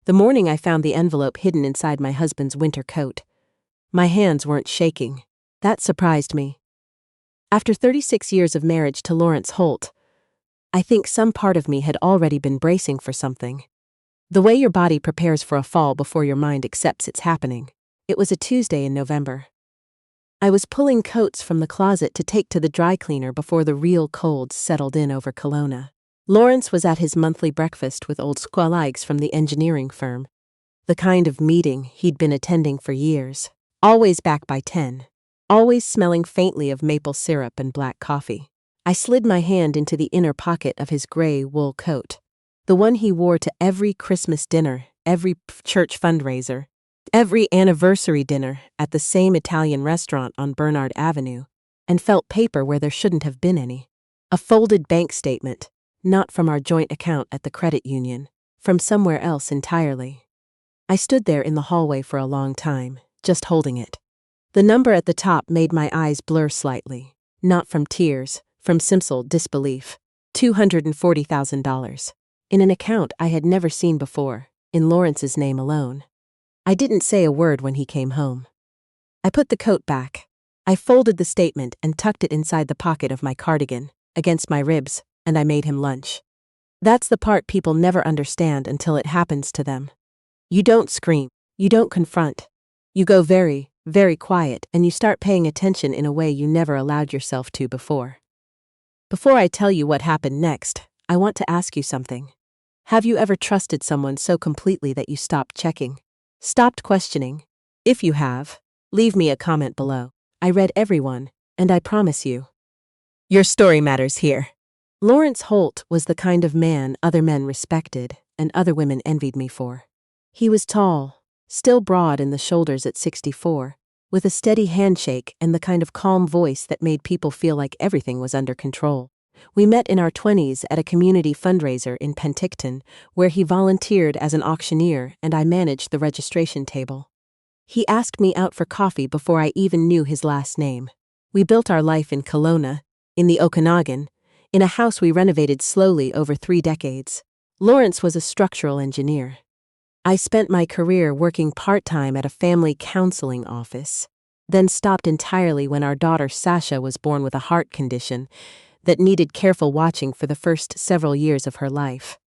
The morning I found the envelope hidden inside my husband's winter coat. My hands weren't shaking. That surprised me. After 36 years of marriage to Lawrence Holt, I think some part of me had already been bracing for something. The way your body prepares for a fall before your mind accepts it's happening. It was a Tuesday in November. I was pulling coats from the closet to take to the dry cleaner before the real cold settled in over Kelowna. Lawrence was at his monthly breakfast with old squalags from the engineering firm, the kind of meeting he'd been attending for years, always back by 10, always smelling faintly of maple syrup and black coffee. I slid my hand into the inner pocket of his gray wool coat, the one he wore to every Christmas dinner, every church fundraiser, every anniversary dinner at the same Italian restaurant on Bernard Avenue, and felt paper where there shouldn't have been any. A folded bank statement, not from our joint account at the credit union, from somewhere else entirely. I stood there in the hallway for a long time, just holding it. The number at the top made my eyes blur slightly, not from tears, from simple disbelief. $240,000. In an account I had never seen before, in Lawrence's name alone. I didn't say a word when he came home. I put the coat back. I folded the statement and tucked it inside the pocket of my cardigan, against my ribs, and I made him lunch. That's the part people never understand until it happens to them. You don't scream. You don't confront. You go very, very quiet, and you start paying attention in a way you never allowed yourself to before. Before I tell you what happened next, I want to ask you something. Have you ever trusted someone so completely that you stopped checking? Stopped questioning? If you have, leave me a comment below. I read everyone, and I promise you, your story matters here. Lawrence Holt was the kind of man other men respected and other women envied me for. He was tall, still broad in the shoulders at 64, with a steady handshake and the kind of calm voice that made people feel like everything was under control. We met in our 20s at a community fundraiser in Penticton, where he volunteered as an auctioneer and I managed the registration table. He asked me out for coffee before I even knew his last name. We built our life in Kelowna, in the Okanagan, in a house we renovated slowly over 3 decades. Lawrence was a structural engineer. I spent my career working part-time at a family counseling office, then stopped entirely when our daughter Sasha was born with a heart condition that needed careful watching for the first several years of her life.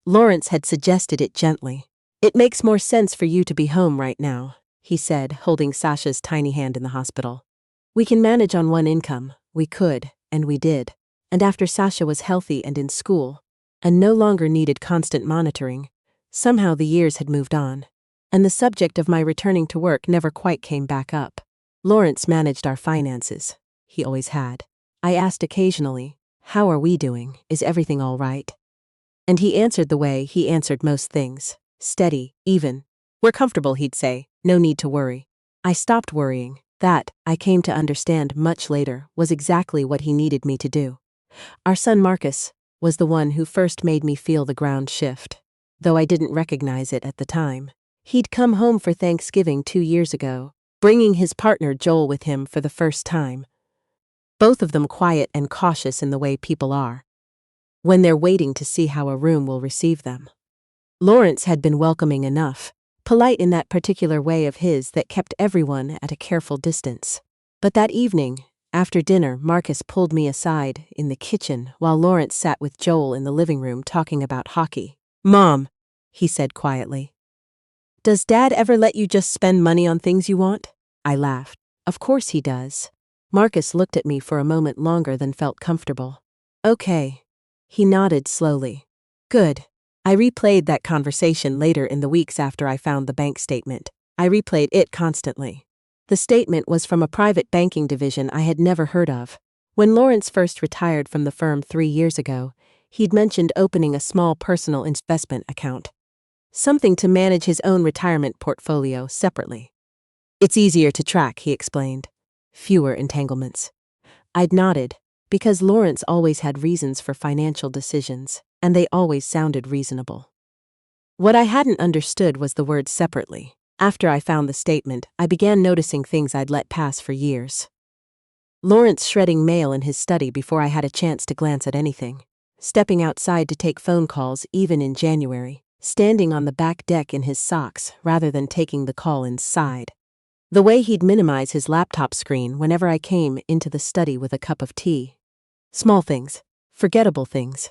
Lawrence had suggested it gently. "It makes more sense for you to be home right now," he said, holding Sasha's tiny hand in the hospital. "We can manage on one income. We could, and we did. And after Sasha was healthy and in school, and no longer needed constant monitoring, somehow the years had moved on, and the subject of my returning to work never quite came back up. Lawrence managed our finances. He always had. I asked occasionally, 'How are we doing? Is everything all right?' And he answered the way he answered most things. Steady, even. 'We're comfortable,' he'd say. 'No need to worry.' I stopped worrying. That, I came to understand much later, was exactly what he needed me to do. Our son Marcus was the one who first made me feel the ground shift, though I didn't recognize it at the time. He'd come home for Thanksgiving 2 years ago, bringing his partner Joel with him for the first time. Both of them quiet and cautious in the way people are, when they're waiting to see how a room will receive them. Lawrence had been welcoming enough, polite in that particular way of his that kept everyone at a careful distance. But that evening, after dinner, Marcus pulled me aside in the kitchen while Lawrence sat with Joel in the living room talking about hockey. "Mom," he said quietly, "does Dad ever let you just spend money on things you want?" I laughed. "Of course he does." Marcus looked at me for a moment longer than felt comfortable. "Okay." He nodded slowly. "Good." I replayed that conversation later in the weeks after I found the bank statement. I replayed it constantly. The statement was from a private banking division I had never heard of. When Lawrence first retired from the firm 3 years ago, he'd mentioned opening a small personal investment account. Something to manage his own retirement portfolio separately. "It's easier to track," he explained. "Fewer entanglements." I'd nodded, because Lawrence always had reasons for financial decisions, and they always sounded reasonable. What I hadn't understood was the word separately. After I found the statement, I began noticing things I'd let pass for years. Lawrence shredding mail in his study before I had a chance to glance at anything. Stepping outside to take phone calls even in January. standing on the back deck in his socks rather than taking the call inside. The way he'd minimize his laptop screen whenever I came into the study with a cup of tea. Small things, forgettable things.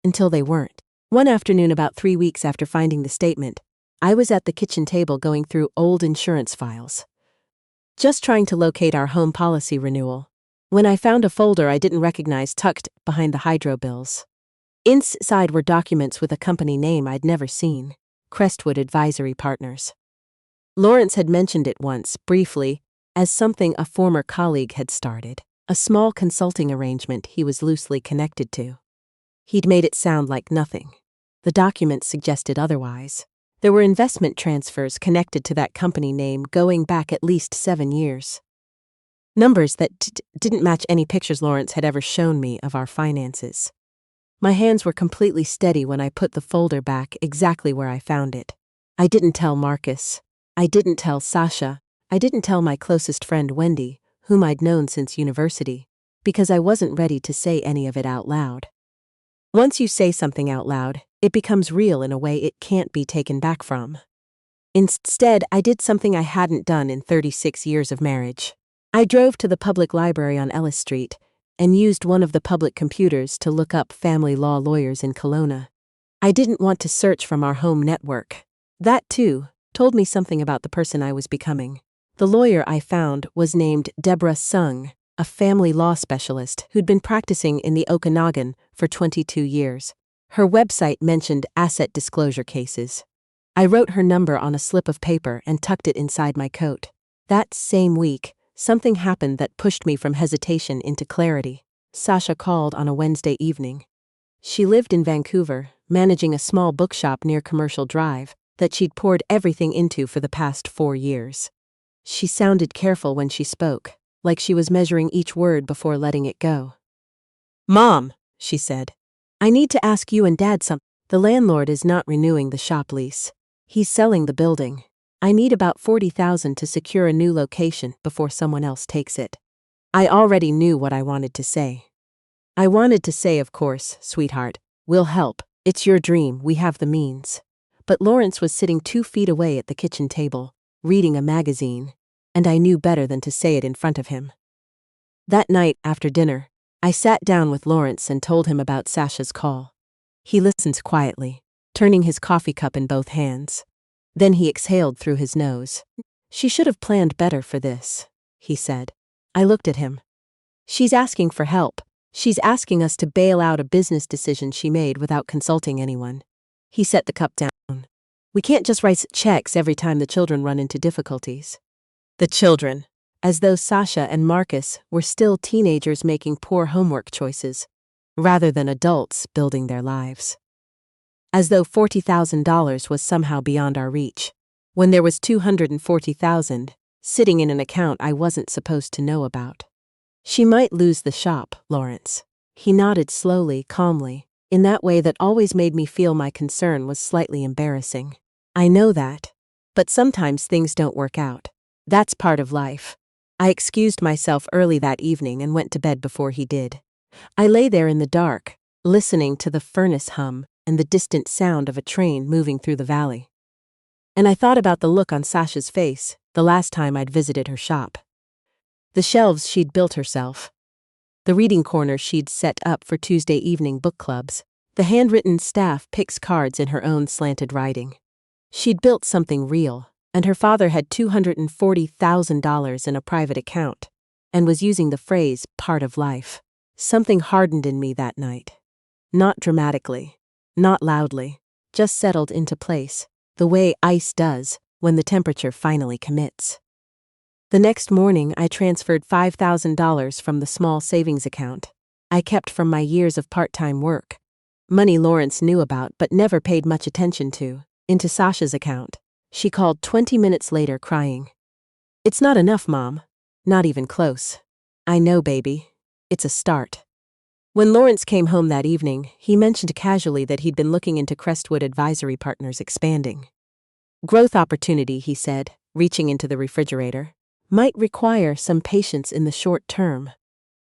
Until they weren't. One afternoon, about 3 weeks after finding the statement, I was at the kitchen table going through old insurance files, just trying to locate our home policy renewal, when I found a folder I didn't recognize tucked behind the hydro bills. Inside were documents with a company name I'd never seen, Crestwood Advisory Partners. Lawrence had mentioned it once, briefly, as something a former colleague had started, a small consulting arrangement he was loosely connected to. He'd made it sound like nothing. The documents suggested otherwise. There were investment transfers connected to that company name going back at least 7 years. Numbers that didn't match any pictures Lawrence had ever shown me of our finances. My hands were completely steady when I put the folder back exactly where I found it. I didn't tell Marcus. I didn't tell Sasha. I didn't tell my closest friend Wendy, whom I'd known since university, because I wasn't ready to say any of it out loud. Once you say something out loud, it becomes real in a way it can't be taken back from. Instead, I did something I hadn't done in 36 years of marriage. I drove to the public library on Ellis Street and used one of the public computers to look up family law lawyers in Kelowna. I didn't want to search from our home network. That, too, told me something about the person I was becoming. The lawyer I found was named Deborah Sung, a family law specialist who'd been practicing in the Okanagan for 22 years. Her website mentioned asset disclosure cases. I wrote her number on a slip of paper and tucked it inside my coat. That same week, something happened that pushed me from hesitation into clarity. Sasha called on a Wednesday evening. She lived in Vancouver, managing a small bookshop near Commercial Drive that she'd poured everything into for the past 4 years. She sounded careful when she spoke, like she was measuring each word before letting it go. "Mom," she said, "I need to ask you and Dad something. The landlord is not renewing the shop lease. He's selling the building. I need about $40,000 to secure a new location before someone else takes it." I already knew what I wanted to say. I wanted to say, "Of course, sweetheart, we'll help. It's your dream, we have the means." But Lawrence was sitting 2 feet away at the kitchen table, reading a magazine, and I knew better than to say it in front of him. That night, after dinner, I sat down with Lawrence and told him about Sasha's call. He listened quietly, turning his coffee cup in both hands. Then he exhaled through his nose. "She should have planned better for this," he said. I looked at him. "She's asking for help. She's asking us to bail out a business decision she made without consulting anyone." He set the cup down. "We can't just write checks every time the children run into difficulties." The children, as though Sasha and Marcus were still teenagers making poor homework choices, rather than adults building their lives. As though $40,000 was somehow beyond our reach, when there was $240,000 sitting in an account I wasn't supposed to know about. "She might lose the shop, Lawrence." He nodded slowly, calmly, in that way that always made me feel my concern was slightly embarrassing. "I know that. But sometimes things don't work out. That's part of life." I excused myself early that evening and went to bed before he did. I lay there in the dark, listening to the furnace hum and the distant sound of a train moving through the valley. And I thought about the look on Sasha's face the last time I'd visited her shop. The shelves she'd built herself. The reading corner she'd set up for Tuesday evening book clubs. The handwritten staff picks cards in her own slanted writing. She'd built something real, and her father had $240,000 in a private account, and was using the phrase, "part of life." Something hardened in me that night. Not dramatically, not loudly, just settled into place, the way ice does when the temperature finally commits. The next morning, I transferred $5,000 from the small savings account I kept from my years of part-time work, money Lawrence knew about but never paid much attention to, into Sasha's account. She called 20 minutes later crying. "It's not enough, Mom. Not even close." "I know, baby. It's a start." When Lawrence came home that evening, he mentioned casually that he'd been looking into Crestwood Advisory Partners expanding. "Growth opportunity," he said, reaching into the refrigerator, "might require some patience in the short term."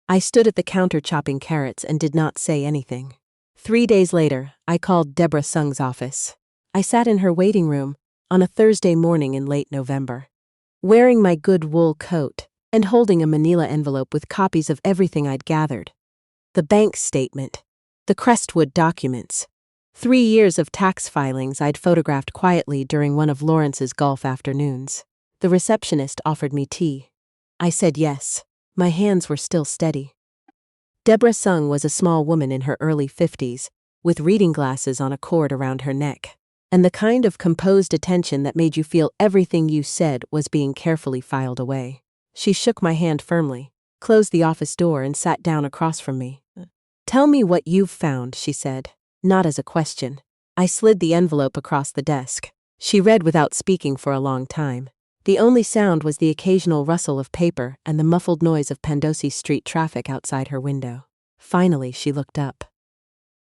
I stood at the counter chopping carrots and did not say anything. 3 days later, I called Deborah Sung's office. I sat in her waiting room on a Thursday morning in late November, wearing my good wool coat and holding a manila envelope with copies of everything I'd gathered. The bank statement, the Crestwood documents, 3 years of tax filings I'd photographed quietly during one of Lawrence's golf afternoons. The receptionist offered me tea. I said yes. My hands were still steady. Deborah Sung was a small woman in her early 50s, with reading glasses on a cord around her neck, and the kind of composed attention that made you feel everything you said was being carefully filed away. She shook my hand firmly, closed the office door, and sat down across from me. "Tell me what you've found," she said, not as a question. I slid the envelope across the desk. She read without speaking for a long time. The only sound was the occasional rustle of paper and the muffled noise of Pandosy Street traffic outside her window. Finally, she looked up.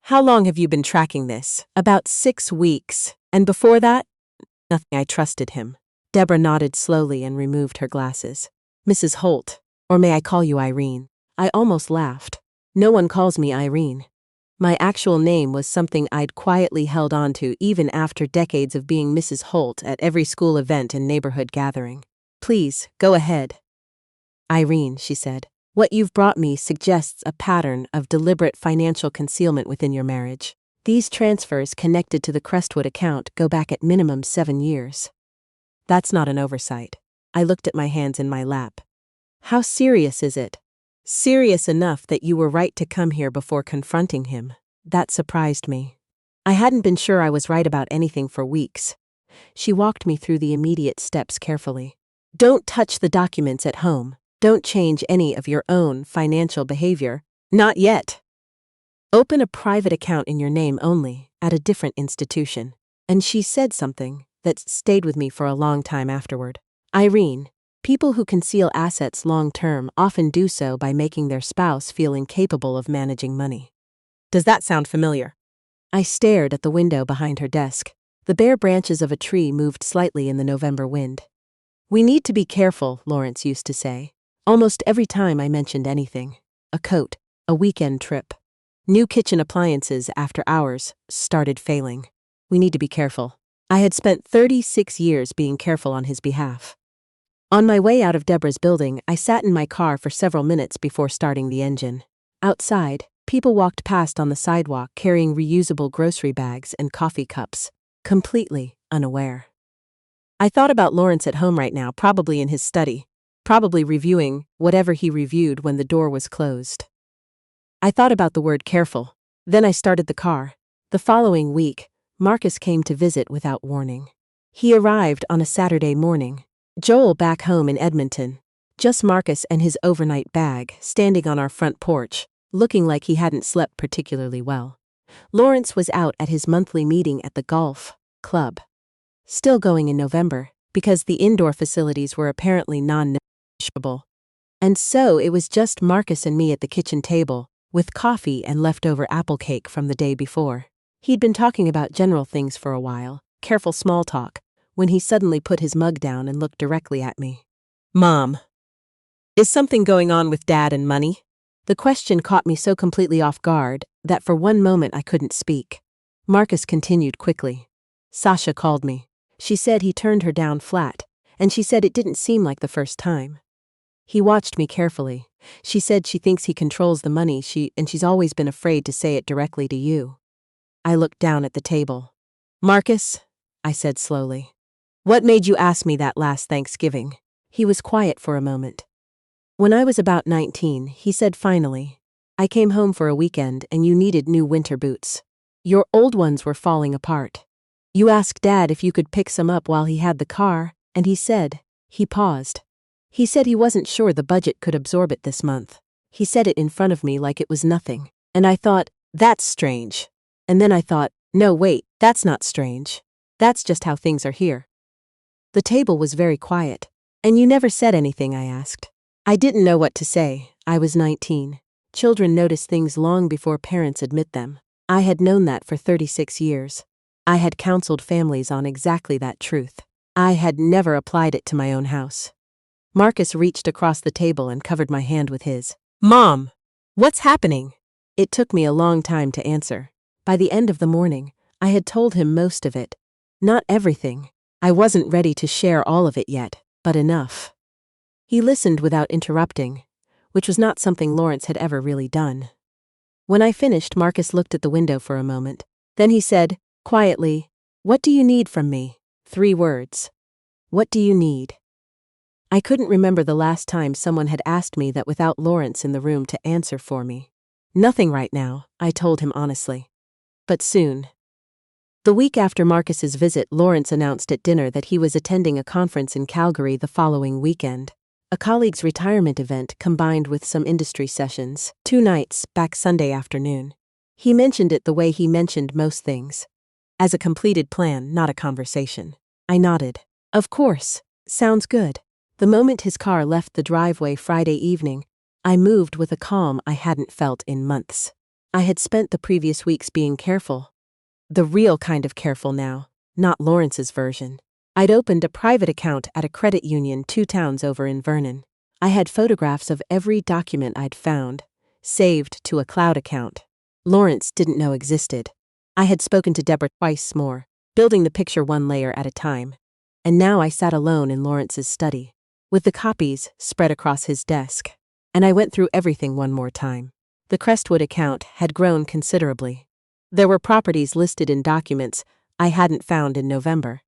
"How long have you been tracking this?" "About 6 weeks. And before that?" "Nothing." I trusted him. Deborah nodded slowly and removed her glasses. "Mrs. Holt, or may I call you Irene?" I almost laughed. No one calls me Irene. My actual name was something I'd quietly held on to even after decades of being Mrs. Holt at every school event and neighborhood gathering. "Please, go ahead." "Irene," she said, "what you've brought me suggests a pattern of deliberate financial concealment within your marriage. These transfers connected to the Crestwood account go back at minimum 7 years. That's not an oversight." I looked at my hands in my lap. "How serious is it?" "Serious enough that you were right to come here before confronting him." That surprised me. I hadn't been sure I was right about anything for weeks. She walked me through the immediate steps carefully. "Don't touch the documents at home. Don't change any of your own financial behavior. Not yet. Open a private account in your name only, at a different institution." And she said something that stayed with me for a long time afterward. "Irene, people who conceal assets long-term often do so by making their spouse feel incapable of managing money." Does that sound familiar? I stared at the window behind her desk. The bare branches of a tree moved slightly in the November wind. "We need to be careful," Lawrence used to say, almost every time I mentioned anything. A coat, a weekend trip, new kitchen appliances after hours started failing. "We need to be careful." I had spent 36 years being careful on his behalf. On my way out of Deborah's building, I sat in my car for several minutes before starting the engine. Outside, people walked past on the sidewalk carrying reusable grocery bags and coffee cups, completely unaware. I thought about Lawrence at home right now, probably in his study, probably reviewing whatever he reviewed when the door was closed. I thought about the word careful. Then I started the car. The following week, Marcus came to visit without warning. He arrived on a Saturday morning. Joel back home in Edmonton. Just Marcus and his overnight bag, standing on our front porch, looking like he hadn't slept particularly well. Lawrence was out at his monthly meeting at the golf club. Still going in November, because the indoor facilities were apparently non-negotiable. And so it was just Marcus and me at the kitchen table, with coffee and leftover apple cake from the day before. He'd been talking about general things for a while, careful small talk, when he suddenly put his mug down and looked directly at me. "Mom, is something going on with Dad and money?" The question caught me so completely off guard that for one moment I couldn't speak. Marcus continued quickly. "Sasha called me. She said he turned her down flat, and she said it didn't seem like the first time." He watched me carefully. "She said she thinks he controls the money, and she's always been afraid to say it directly to you." I looked down at the table. "Marcus," I said slowly, "what made you ask me that last Thanksgiving?" He was quiet for a moment. "When I was about 19, he said finally, I came home for a weekend and you needed new winter boots. Your old ones were falling apart. You asked Dad if you could pick some up while he had the car, and he said," he paused. "He said he wasn't sure the budget could absorb it this month. He said it in front of me like it was nothing. And I thought, that's strange. And then I thought, no wait, that's not strange. That's just how things are here." The table was very quiet. "And you never said anything?" I asked. I didn't know what to say. I was 19. Children notice things long before parents admit them. I had known that for 36 years. I had counseled families on exactly that truth. I had never applied it to my own house. Marcus reached across the table and covered my hand with his. "Mom, what's happening?" It took me a long time to answer. By the end of the morning, I had told him most of it, Not everything. I wasn't ready to share all of it yet, but enough. He listened without interrupting, which was not something Lawrence had ever really done. When I finished, Marcus looked at the window for a moment. Then he said, quietly, "What do you need from me?" 3 words. What do you need? I couldn't remember the last time someone had asked me that without Lawrence in the room to answer for me. Nothing right now, I told him honestly. But soon. The week after Marcus's visit, Lawrence announced at dinner that he was attending a conference in Calgary the following weekend. A colleague's retirement event combined with some industry sessions, 2 nights, back Sunday afternoon. He mentioned it the way he mentioned most things. As a completed plan, not a conversation. I nodded. Of course. Sounds good. The moment his car left the driveway Friday evening, I moved with a calm I hadn't felt in months. I had spent the previous weeks being careful. The real kind of careful now, not Lawrence's version. I'd opened a private account at a credit union 2 towns over in Vernon. I had photographs of every document I'd found, saved to a cloud account. Lawrence didn't know existed. I had spoken to Deborah twice more, building the picture 1 layer at a time. And now I sat alone in Lawrence's study, with the copies spread across his desk. And I went through everything 1 more time. The Crestwood account had grown considerably. There were properties listed in documents I hadn't found in November.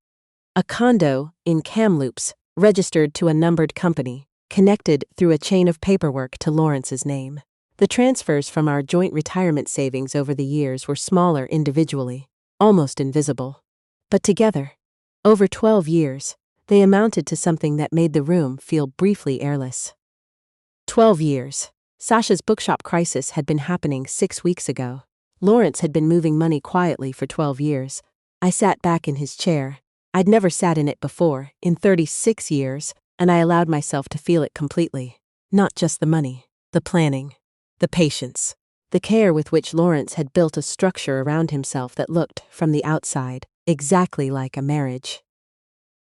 A condo in Kamloops, registered to a numbered company, connected through a chain of paperwork to Lawrence's name. The transfers from our joint retirement savings over the years were smaller individually, almost invisible. But together, over 12 years, they amounted to something that made the room feel briefly airless. 12 years. Sasha's bookshop crisis had been happening 6 weeks ago. Lawrence had been moving money quietly for 12 years. I sat back in his chair. I'd never sat in it before, in 36 years, and I allowed myself to feel it completely. Not just the money, the planning, the patience, the care with which Lawrence had built a structure around himself that looked, from the outside, exactly like a marriage.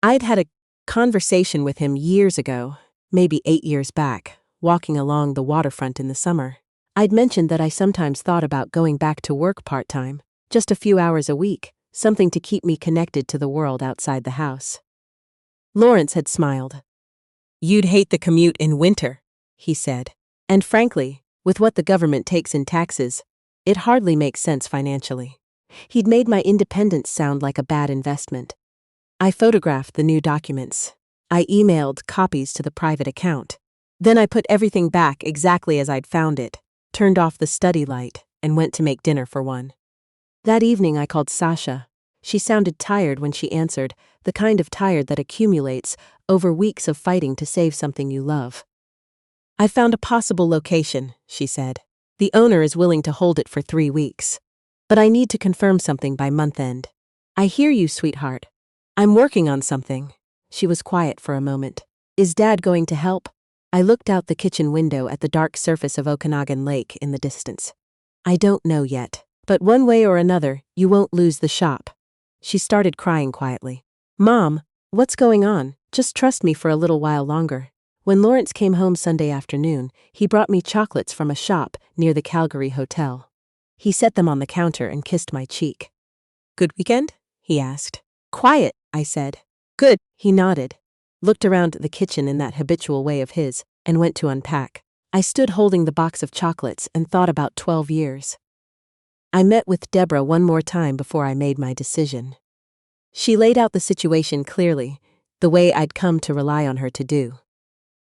I'd had a conversation with him years ago, maybe 8 years back, walking along the waterfront in the summer. I'd mentioned that I sometimes thought about going back to work part-time, just a few hours a week, something to keep me connected to the world outside the house. Lawrence had smiled. "You'd hate the commute in winter," he said. And frankly, with what the government takes in taxes, it hardly makes sense financially. He'd made my independence sound like a bad investment. I photographed the new documents. I emailed copies to the private account. Then I put everything back exactly as I'd found it, turned off the study light, and went to make dinner for 1. That evening I called Sasha. She sounded tired when she answered, the kind of tired that accumulates over weeks of fighting to save something you love. "I found a possible location," she said. "The owner is willing to hold it for 3 weeks. But I need to confirm something by month end." "I hear you, sweetheart. I'm working on something." She was quiet for a moment. "Is Dad going to help?" I looked out the kitchen window at the dark surface of Okanagan Lake in the distance. "I don't know yet. But one way or another, you won't lose the shop." She started crying quietly. "Mom, what's going on? Just trust me for a little while longer." When Lawrence came home Sunday afternoon, he brought me chocolates from a shop near the Calgary hotel. He set them on the counter and kissed my cheek. "Good weekend?" he asked. "Quiet," I said. "Good," he nodded, looked around the kitchen in that habitual way of his, and went to unpack. I stood holding the box of chocolates and thought about 12 years. I met with Deborah 1 more time before I made my decision. She laid out the situation clearly, the way I'd come to rely on her to do.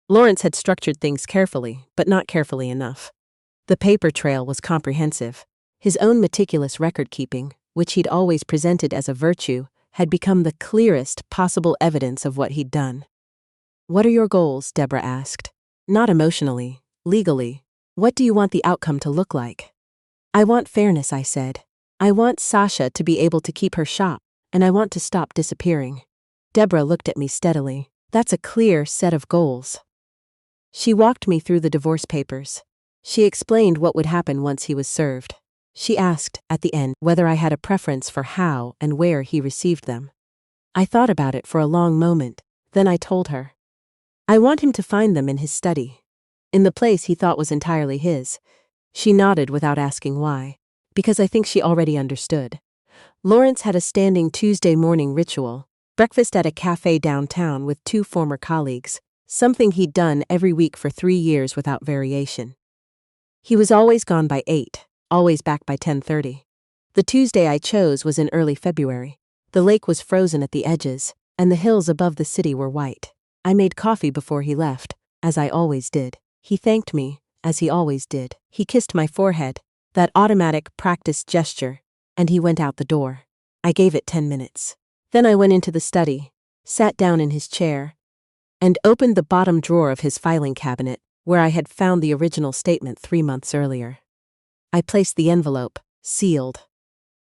Lawrence had structured things carefully, but not carefully enough. The paper trail was comprehensive. His own meticulous record-keeping, which he'd always presented as a virtue, had become the clearest possible evidence of what he'd done. "What are your goals?" Deborah asked. "Not emotionally, legally. What do you want the outcome to look like?" "I want fairness," I said. "I want Sasha to be able to keep her shop, and I want to stop disappearing." Deborah looked at me steadily. "That's a clear set of goals." She walked me through the divorce papers. She explained what would happen once he was served. She asked, at the end, whether I had a preference for how and where he received them. I thought about it for a long moment, then I told her. "I want him to find them in his study, in the place he thought was entirely his." She nodded without asking why, because I think she already understood. Lawrence had a standing Tuesday morning ritual, breakfast at a cafe downtown with 2 former colleagues, something he'd done every week for 3 years without variation. He was always gone by 8, always back by 10:30. The Tuesday I chose was in early February. The lake was frozen at the edges, and the hills above the city were white. I made coffee before he left, as I always did. He thanked me, as he always did. He kissed my forehead, that automatic, practiced gesture, and he went out the door. I gave it 10 minutes. Then I went into the study, sat down in his chair, and opened the bottom drawer of his filing cabinet, where I had found the original statement 3 months earlier. I placed the envelope, sealed,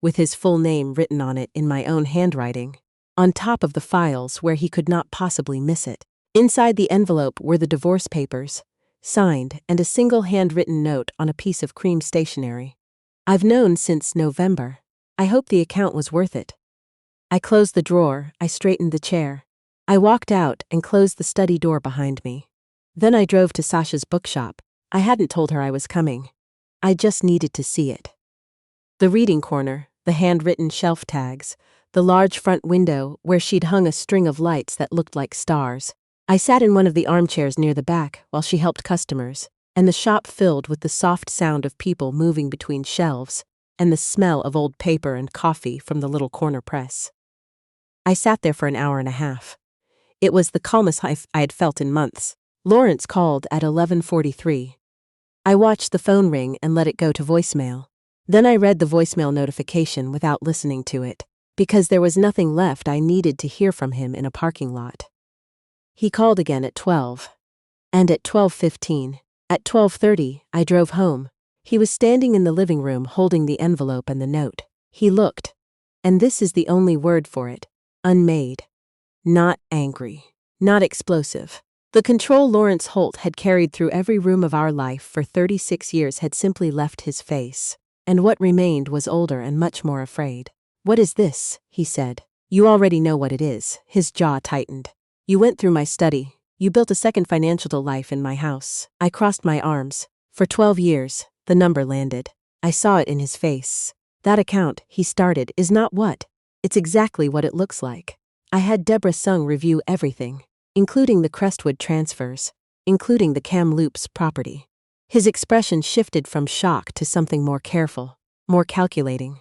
with his full name written on it in my own handwriting, on top of the files where he could not possibly miss it. Inside the envelope were the divorce papers, signed, and a single handwritten note on a piece of cream stationery. I've known since November. I hope the account was worth it. I closed the drawer, I straightened the chair. I walked out and closed the study door behind me. Then I drove to Sasha's bookshop. I hadn't told her I was coming. I just needed to see it. The reading corner, the handwritten shelf tags, the large front window where she'd hung a string of lights that looked like stars. I sat in one of the armchairs near the back while she helped customers, and the shop filled with the soft sound of people moving between shelves and the smell of old paper and coffee from the little corner press. I sat there for an hour and a half. It was the calmest I had felt in months. Lawrence called at 11:43. I watched the phone ring and let it go to voicemail. Then I read the voicemail notification without listening to it, because there was nothing left I needed to hear from him in a parking lot. He called again at 12. And at 12:15. At 12:30, I drove home. He was standing in the living room holding the envelope and the note. He looked, and this is the only word for it, unmade. Not angry. Not explosive. The control Lawrence Holt had carried through every room of our life for 36 years had simply left his face, and what remained was older and much more afraid. "What is this?" he said. "You already know what it is." His jaw tightened. "You went through my study. You built a second financial life in my house." I crossed my arms. For 12 years, the number landed. I saw it in his face. "That account," he started, "is not what. It's exactly what it looks like." I had Deborah Sung review everything, including the Crestwood transfers, including the Kamloops property. His expression shifted from shock to something more careful, more calculating.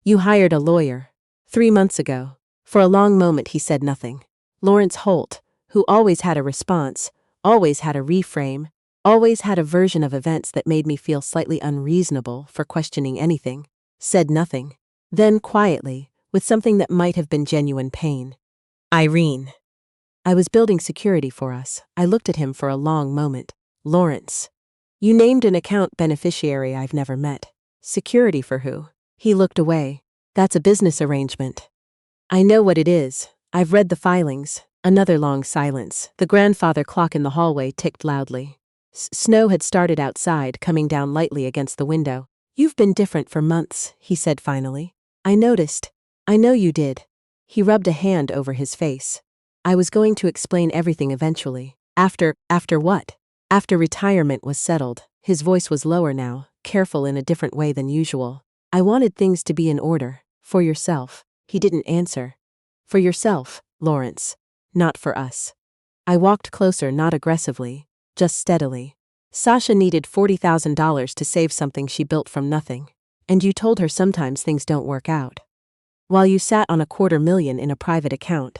"You hired a lawyer 3 months ago." For a long moment he said nothing. Lawrence Holt, who always had a response, always had a reframe, always had a version of events that made me feel slightly unreasonable for questioning anything, said nothing. Then quietly, with something that might have been genuine pain, "Irene." I was building security for us. I looked at him for a long moment. "Lawrence, you named an account beneficiary I've never met. Security for who?" He looked away. "That's a business arrangement." "I know what it is. I've read the filings." Another long silence. The grandfather clock in the hallway ticked loudly. Snow had started outside, coming down lightly against the window. "You've been different for months," he said finally. "I noticed. I know you did." He rubbed a hand over his face. "I was going to explain everything eventually. After what? After retirement was settled." His voice was lower now, careful in a different way than usual. "I wanted things to be in order. For yourself." He didn't answer. "For yourself, Lawrence. Not for us." I walked closer, not aggressively, just steadily. "Sasha needed $40,000 to save something she built from nothing. And you told her sometimes things don't work out. While you sat on $250,000 in a private account."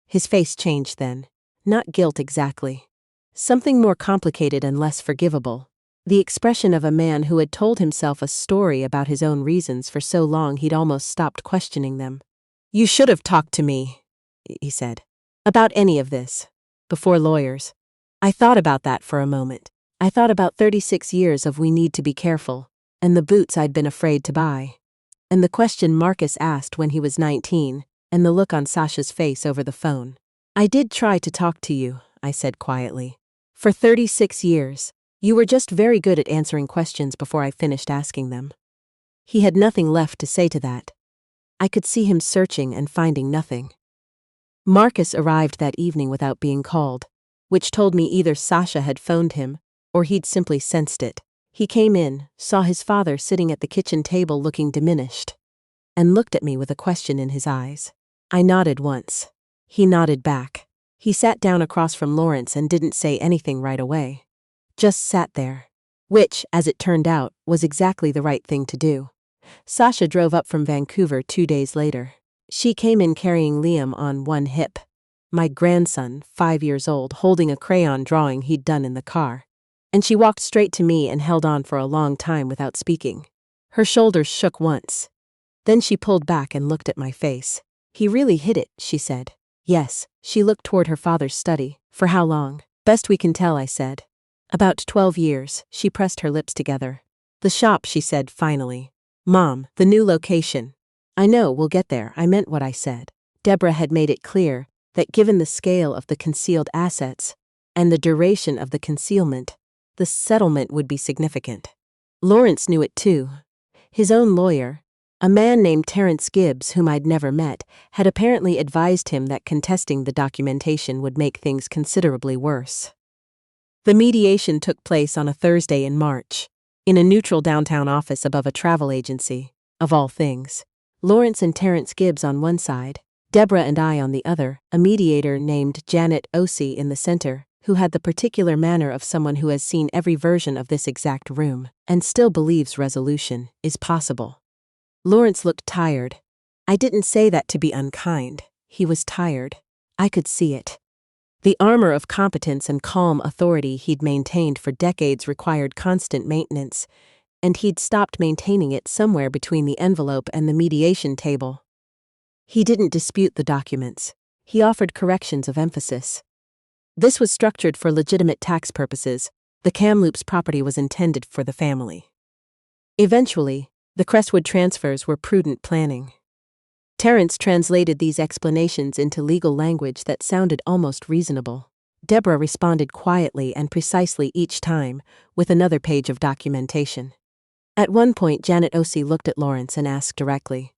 His face changed then. Not guilt exactly. Something more complicated and less forgivable. The expression of a man who had told himself a story about his own reasons for so long he'd almost stopped questioning them. "You should have talked to me," he said. "About any of this. Before lawyers." I thought about that for a moment. I thought about 36 years of "we need to be careful," and the boots I'd been afraid to buy. And the question Marcus asked when he was 19, and the look on Sasha's face over the phone. "I did try to talk to you," I said quietly. "For 36 years. You were just very good at answering questions before I finished asking them." He had nothing left to say to that. I could see him searching and finding nothing. Marcus arrived that evening without being called, which told me either Sasha had phoned him, or he'd simply sensed it. He came in, saw his father sitting at the kitchen table looking diminished. and looked at me with a question in his eyes. I nodded once. He nodded back. He sat down across from Lawrence and didn't say anything right away. Just sat there. Which, as it turned out, was exactly the right thing to do. Sasha drove up from Vancouver 2 days later. She came in carrying Liam on one hip. My grandson, 5 years old, holding a crayon drawing he'd done in the car. And she walked straight to me and held on for a long time without speaking. Her shoulders shook once. Then she pulled back and looked at my face. "He really hid it," she said. "Yes." She looked toward her father's study. "For how long?" "Best we can tell," I said. "About 12 years." She pressed her lips together. "The shop," she said finally. "Mom, the new location." "I know, we'll get there." I meant what I said. Deborah had made it clear that given the scale of the concealed assets and the duration of the concealment, the settlement would be significant. Lawrence knew it too. His own lawyer, a man named Terrence Gibbs, whom I'd never met, had apparently advised him that contesting the documentation would make things considerably worse. The mediation took place on a Thursday in March, in a neutral downtown office above a travel agency, of all things. Lawrence and Terrence Gibbs on one side, Deborah and I on the other, a mediator named Janet Ossie in the center, who had the particular manner of someone who has seen every version of this exact room, and still believes resolution is possible. Lawrence looked tired. I didn't say that to be unkind. He was tired. I could see it. The armor of competence and calm authority he'd maintained for decades required constant maintenance, and he'd stopped maintaining it somewhere between the envelope and the mediation table. He didn't dispute the documents. He offered corrections of emphasis. This was structured for legitimate tax purposes. The Kamloops property was intended for the family. Eventually, the Crestwood transfers were prudent planning. Terrence translated these explanations into legal language that sounded almost reasonable. Deborah responded quietly and precisely each time, with another page of documentation. At one point, Janet Ossie looked at Lawrence and asked directly,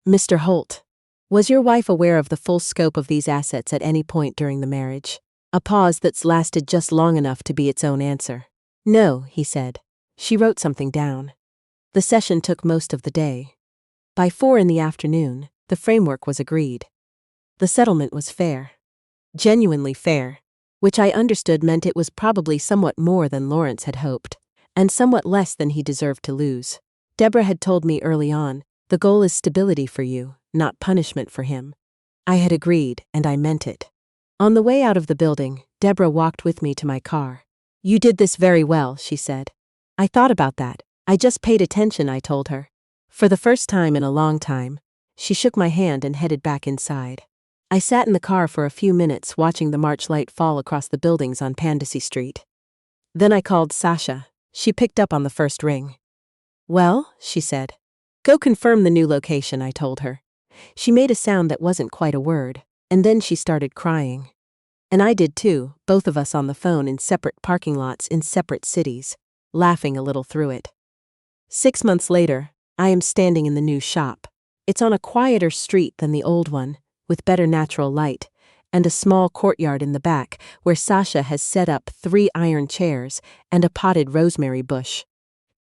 "Mr. Holt, was your wife aware of the full scope of these assets at any point during the marriage?" A pause that's lasted just long enough to be its own answer. "No," he said. She wrote something down. The session took most of the day. By 4 in the afternoon, the framework was agreed. The settlement was fair. Genuinely fair, which I understood meant it was probably somewhat more than Lawrence had hoped, and somewhat less than he deserved to lose. Deborah had told me early on, "The goal is stability for you, not punishment for him." I had agreed, and I meant it. On the way out of the building, Deborah walked with me to my car. "You did this very well," she said. "I thought about that. I just paid attention," I told her. For the first time in a long time, she shook my hand and headed back inside. I sat in the car for a few minutes watching the March light fall across the buildings on Pandasy Street. Then I called Sasha. She picked up on the first ring. "Well," she said. "Go confirm the new location," I told her. She made a sound that wasn't quite a word, and then she started crying. And I did too, both of us on the phone in separate parking lots in separate cities, laughing a little through it. 6 months later, I am standing in the new shop. It's on a quieter street than the old one, with better natural light, and a small courtyard in the back where Sasha has set up 3 iron chairs and a potted rosemary bush.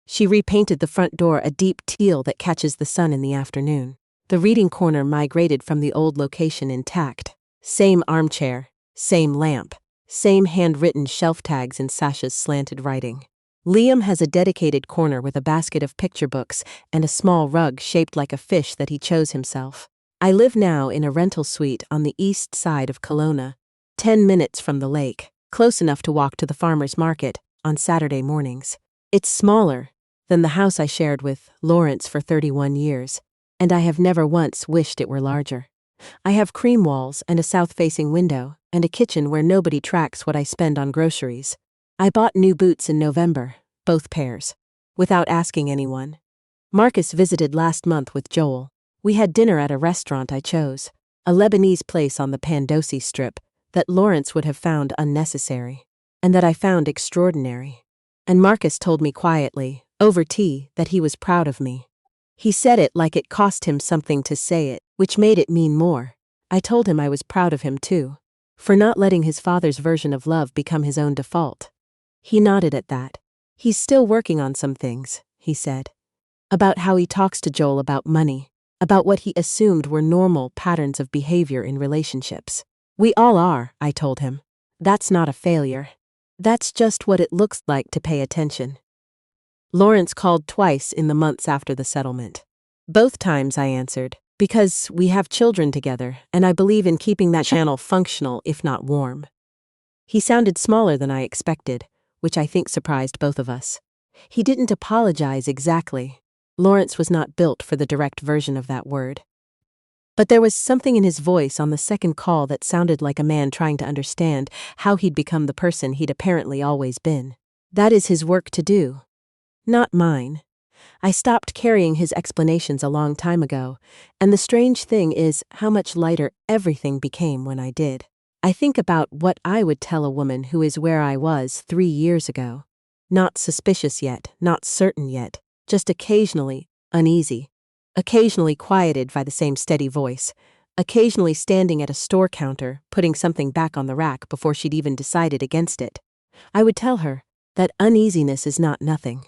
She repainted the front door a deep teal that catches the sun in the afternoon. The reading corner migrated from the old location intact. Same armchair, same lamp, same handwritten shelf tags in Sasha's slanted writing. Liam has a dedicated corner with a basket of picture books and a small rug shaped like a fish that he chose himself. I live now in a rental suite on the east side of Kelowna, 10 minutes from the lake, close enough to walk to the farmer's market on Saturday mornings. It's smaller than the house I shared with Lawrence for 31 years, and I have never once wished it were larger. I have cream walls and a south-facing window, and a kitchen where nobody tracks what I spend on groceries. I bought new boots in November, both pairs, without asking anyone. Marcus visited last month with Joel. We had dinner at a restaurant I chose, a Lebanese place on the Pandasy Strip that Lawrence would have found unnecessary, and that I found extraordinary. And Marcus told me quietly, over tea, that he was proud of me. He said it like it cost him something to say it, which made it mean more. I told him I was proud of him too, for not letting his father's version of love become his own default. He nodded at that. "He's still working on some things," he said. "About how he talks to Joel about money. about what he assumed were normal patterns of behavior in relationships. We all are, I told him. That's not a failure. That's just what it looks like to pay attention. Lawrence called twice in the months after the settlement. Both times, I answered, because we have children together, and I believe in keeping that channel functional, if not warm. He sounded smaller than I expected, which I think surprised both of us. He didn't apologize exactly. Lawrence was not built for the direct version of that word. But there was something in his voice on the second call that sounded like a man trying to understand how he'd become the person he'd apparently always been. That is his work to do, not mine. I stopped carrying his explanations a long time ago, and the strange thing is how much lighter everything became when I did. I think about what I would tell a woman who is where I was 3 years ago. Not suspicious yet, not certain yet, just occasionally uneasy, occasionally quieted by the same steady voice, occasionally standing at a store counter, putting something back on the rack before she'd even decided against it. I would tell her that uneasiness is not nothing.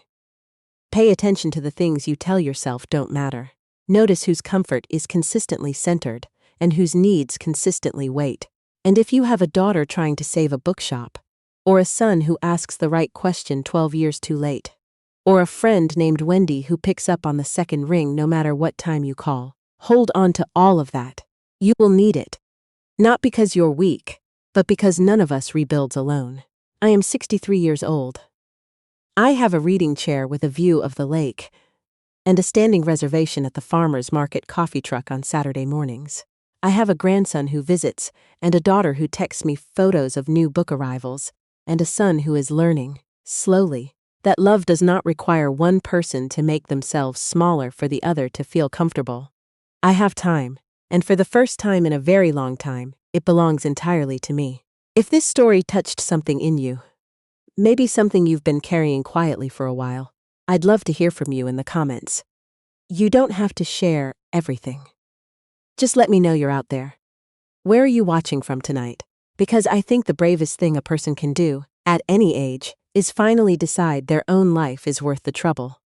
Pay attention to the things you tell yourself don't matter. Notice whose comfort is consistently centered and whose needs consistently wait. And if you have a daughter trying to save a bookshop, or a son who asks the right question 12 years too late, or a friend named Wendy who picks up on the second ring no matter what time you call, hold on to all of that. You will need it. Not because you're weak, but because none of us rebuilds alone. I am 63 years old. I have a reading chair with a view of the lake, and a standing reservation at the farmer's market coffee truck on Saturday mornings. I have a grandson who visits, and a daughter who texts me photos of new book arrivals, and a son who is learning, slowly, that love does not require one person to make themselves smaller for the other to feel comfortable. I have time, and for the first time in a very long time, it belongs entirely to me. If this story touched something in you, maybe something you've been carrying quietly for a while, I'd love to hear from you in the comments. You don't have to share everything. Just let me know you're out there. Where are you watching from tonight? Because I think the bravest thing a person can do, at any age, is finally decide their own life is worth the trouble.